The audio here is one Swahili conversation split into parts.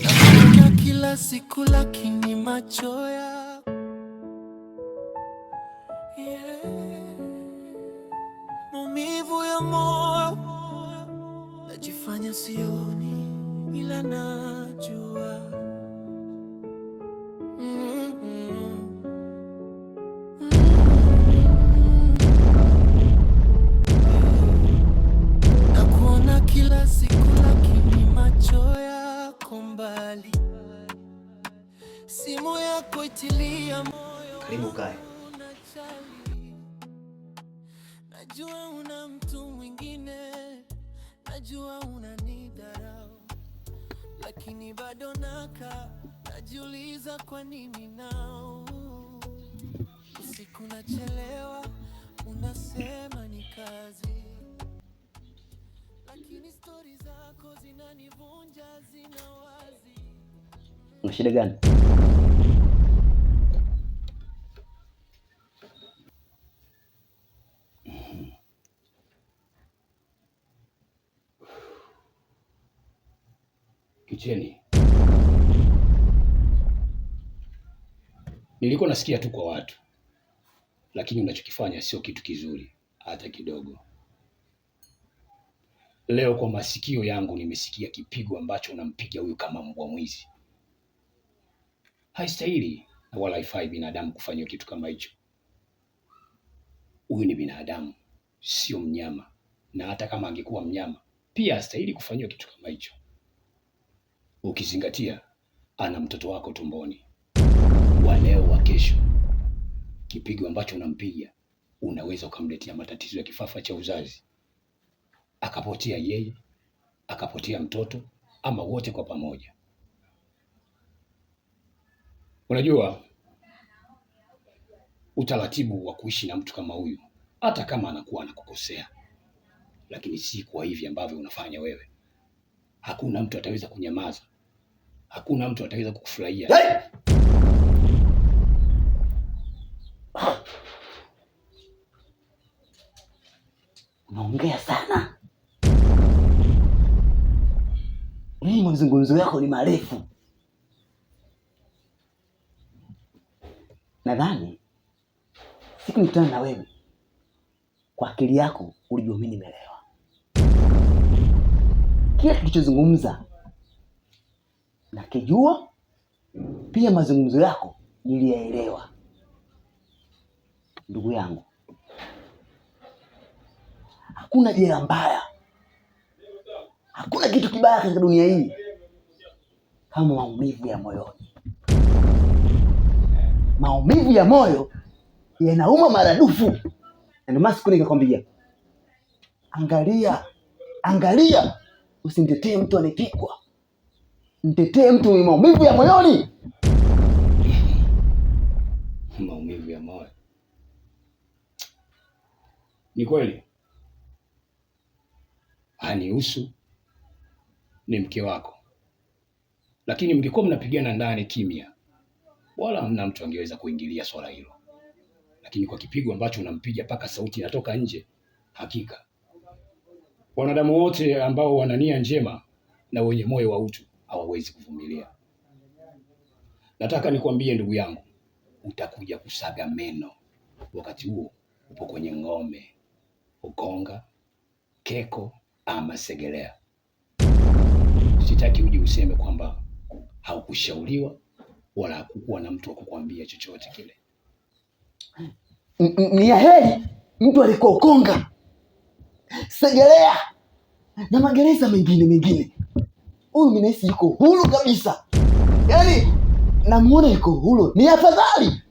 Nakuona kila siku lakini macho ya maumivu ya moyo, najifanya sioni ila najua. Nakuona kila siku lakini macho yako mbali, simu yako itilia moyo. Karibu kae. Najua una mtu mwingine, najua unanidharau, lakini bado najiuliza kwa nini nao. Usiku nachelewa, unasema ni kazi, lakini stori zako zinanivunja, zina wazi. Una shida gani? Kicheni, nilikuwa nasikia tu kwa watu, lakini unachokifanya sio kitu kizuri hata kidogo. Leo kwa masikio yangu nimesikia kipigo ambacho unampiga huyu kama mbwa mwizi. Haistahili na wala haifai binadamu kufanywa kitu kama hicho. Huyu ni binadamu, sio mnyama, na hata kama angekuwa mnyama pia hastahili kufanywa kitu kama hicho, ukizingatia ana mtoto wako tumboni, wa leo wa kesho. Kipigo ambacho unampiga unaweza ukamletea matatizo ya kifafa cha uzazi, akapotea yeye, akapotea mtoto, ama wote kwa pamoja. Unajua utaratibu wa kuishi na mtu kama huyu, hata kama anakuwa anakukosea, lakini si kwa hivi ambavyo unafanya wewe. Hakuna mtu ataweza kunyamaza, hakuna mtu ataweza kukufurahia. Hey! Unaongea sana. Hii mazungumzo yako ni marefu. Nadhani siku nikutana na wewe, kwa akili yako ulijua mimi nimeelewa. Kila kilichozungumza nakijua, pia mazungumzo yako niliyaelewa. Ndugu yangu, hakuna jela mbaya, hakuna kitu kibaya katika dunia hii kama maumivu ya moyoni. Maumivu ya moyo yanauma maradufu. Ndio maana siku nikakwambia, angalia, usimtetee mtu anepigwa, mtetee mtu mwenye maumivu ya moyoni. Maumivu ya moyo ni kweli hanihusu, ni mke wako, lakini mngekuwa mnapigana ndani kimya, wala hamna mtu angeweza kuingilia swala hilo. Lakini kwa kipigo ambacho unampiga mpaka sauti inatoka nje, hakika wanadamu wote ambao wana nia njema na wenye moyo wa utu hawawezi kuvumilia. Nataka nikwambie ndugu yangu, utakuja kusaga meno. Wakati huo upo kwenye ngome, ukonga, keko ama segelea. Sitaki uje useme kwamba haukushauriwa wala hakukuwa na mtu wa kukwambia chochote kile. Ni ya heri mtu alikuwa ukonga, segelea na magereza mengine. Huyu mimi nahisi yuko huru kabisa. Yaani namuona yuko huru, ni afadhali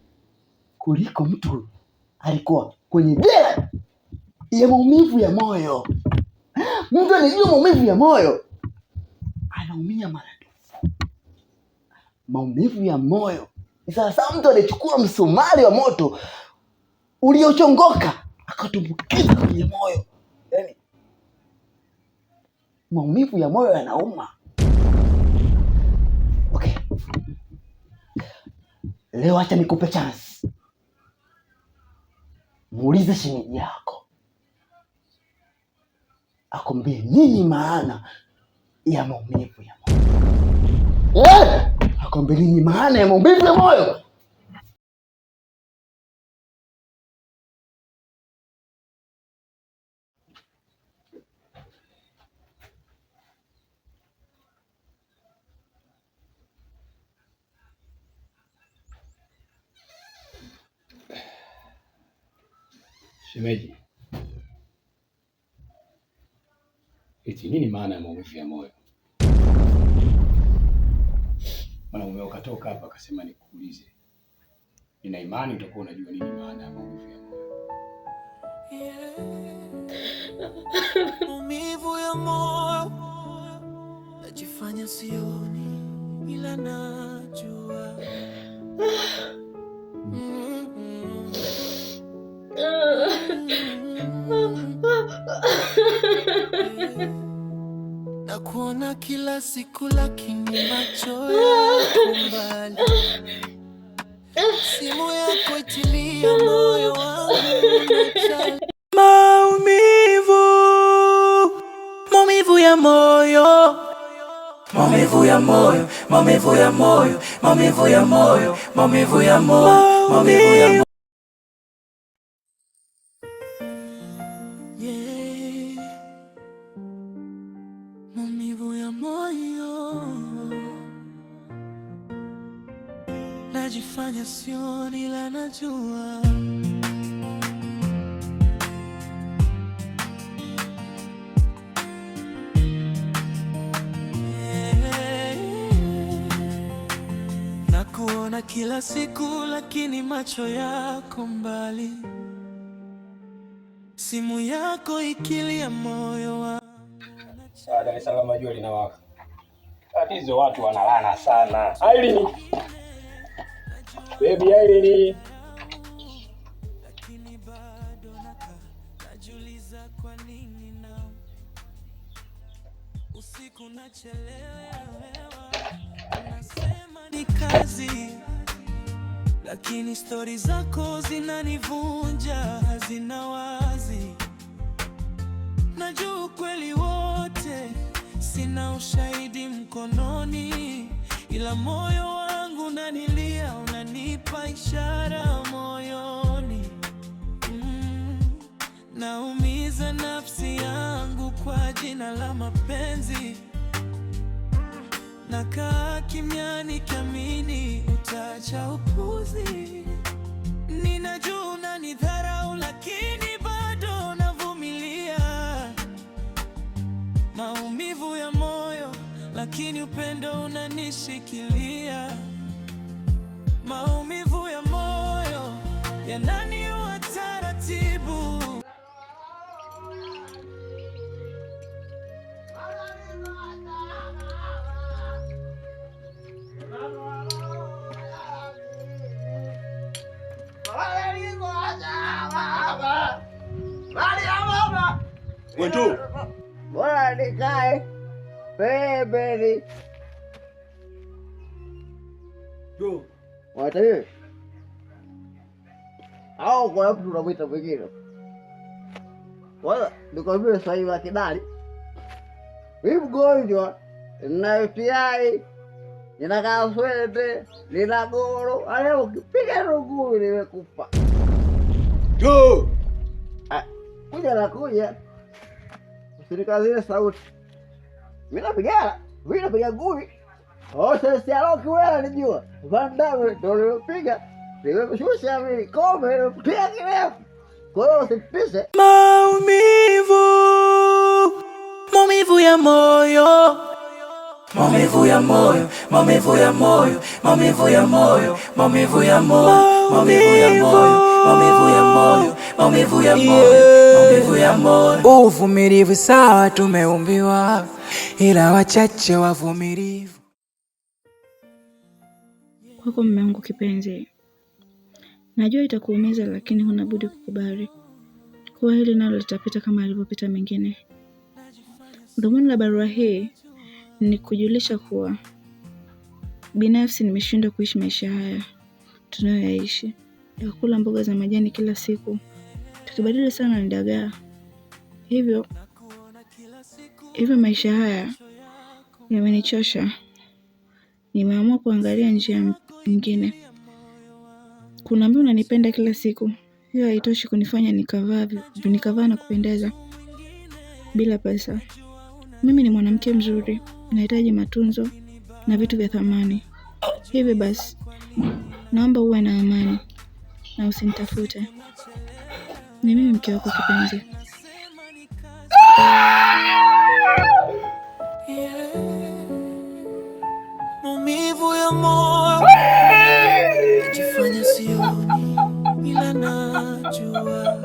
kuliko mtu alikuwa kwenye jela ya maumivu ya moyo. Mtu anajua maumivu ya moyo anaumia maradufu. Maumivu ya moyo ni sasa mtu anachukua msumari wa moto uliochongoka akatumbukiza kwenye moyo. Yaani maumivu ya moyo yanauma. Okay, leo acha nikupe chance. Muulize shemeji yako akwambie nini maana ya maumivu ya moyo. Akwambie nini maana ya maumivu ya moyo. Shemeji, eti nini maana ya maumivu ya moyo? Mwanaume ukatoka hapa akasema nikuulize. Nina imani utakuwa unajua nini maana ya maumivu ya moyo. Maumivu ya moyo najifanya sioni ila najua. Na kuona kila siku lakini macho yako mbali. Simu yako itilia moyo wangu unachali. Maumivu ya moyo. Maumivu ya moyo, maumivu ya moyo, maumivu ya moyo, maumivu ya moyo, maumivu ya moyo. Maumivu ya moyo. Najifanya sioni ila najua. Nakuona kila siku lakini macho yako mbali. Simu yako ikilia moyo wangu. Dar es Salaam jua linawaka. Tatizo watu wanalana sana. Aileen. Baby Aileen. Lakini bado najiuliza kwa nini na usiku nachelewa. Nasema ni kazi, lakini stori zako zinanivunja, hazina wazi. Najua ukweli wote, sina ushahidi mkononi, ila moyo wangu unanilia, unanipa ishara moyoni. Naumiza nafsi yangu kwa jina la mapenzi. Nakaa kimya nikiamini utaacha upuzi. Ninajua unanidharau lakini bado navumilia. Maumivu ya moyo lakini upendo unanishikilia. Maumivu ya moyo yananiua taratibu. Wentu. Bora nikae pembeni. Jo. Watawe. Au kwa mtu unamwita mwingine. Wala nikwambie sasa hivi akidali. Mimi mgonjwa na UTI. Ninakaa swete, nina goro, leo ukipiga rungu nimekufa. Jo. Kuja na kuja. Usinikazie sauti. Mimi napiga ngumi. Sasa aloki wewe unajua. Vandame ndio nilopiga. Nimeshusha mimi kombe pia kirefu. Kwa hiyo usipise. Maumivu ya moyo. Maumivu ya moyo, maumivu ya moyo, maumivu ya moyo, maumivu ya moyo, maumivu ya moyo, maumivu ya moyo, maumivu ya moyo, maumivu ya moyo. Uvumilivu sawa tumeumbiwa, ila wachache wavumilivu. Kwako mume wangu kipenzi, najua itakuumiza lakini huna budi kukubali kuwa hili nalo litapita kama alivyopita mengine. Dhumuni la barua hii ni kujulisha kuwa binafsi nimeshindwa kuishi maisha haya tunayoyaishi ya kula mboga za majani kila siku, tukibadili sana ni dagaa. Hivyo Hivyo maisha haya yamenichosha. Nimeamua kuangalia njia nyingine. Kunaambia unanipenda kila siku, hiyo haitoshi kunifanya nikavaa na kupendeza bila pesa. Mimi ni mwanamke mzuri, nahitaji matunzo na vitu vya thamani. Hivi basi, naomba uwe na amani na usinitafute. Ni mimi mke wako kipenzi. Maumivu ya moyo najifanya sioni, ila najua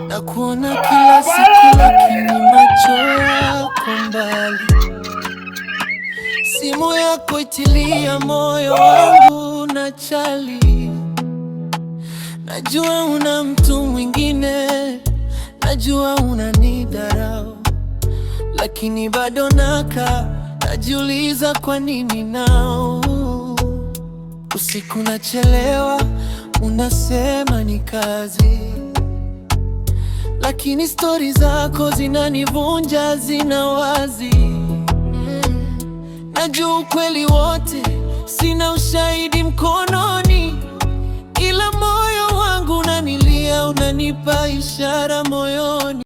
na kuona kila siku, lakini macho yako mbali. Simu yako itilia moyo wangu na chali. Najua una mtu mwingine, najua unanidharau, lakini bado najiuliza kwa nini nao. Usiku nachelewa, unasema ni kazi, lakini stori zako zinanivunja, zina wazi. Najua ukweli wote, sina ushahidi mkononi, ila moyo wangu unanilia, unanipa ishara moyoni.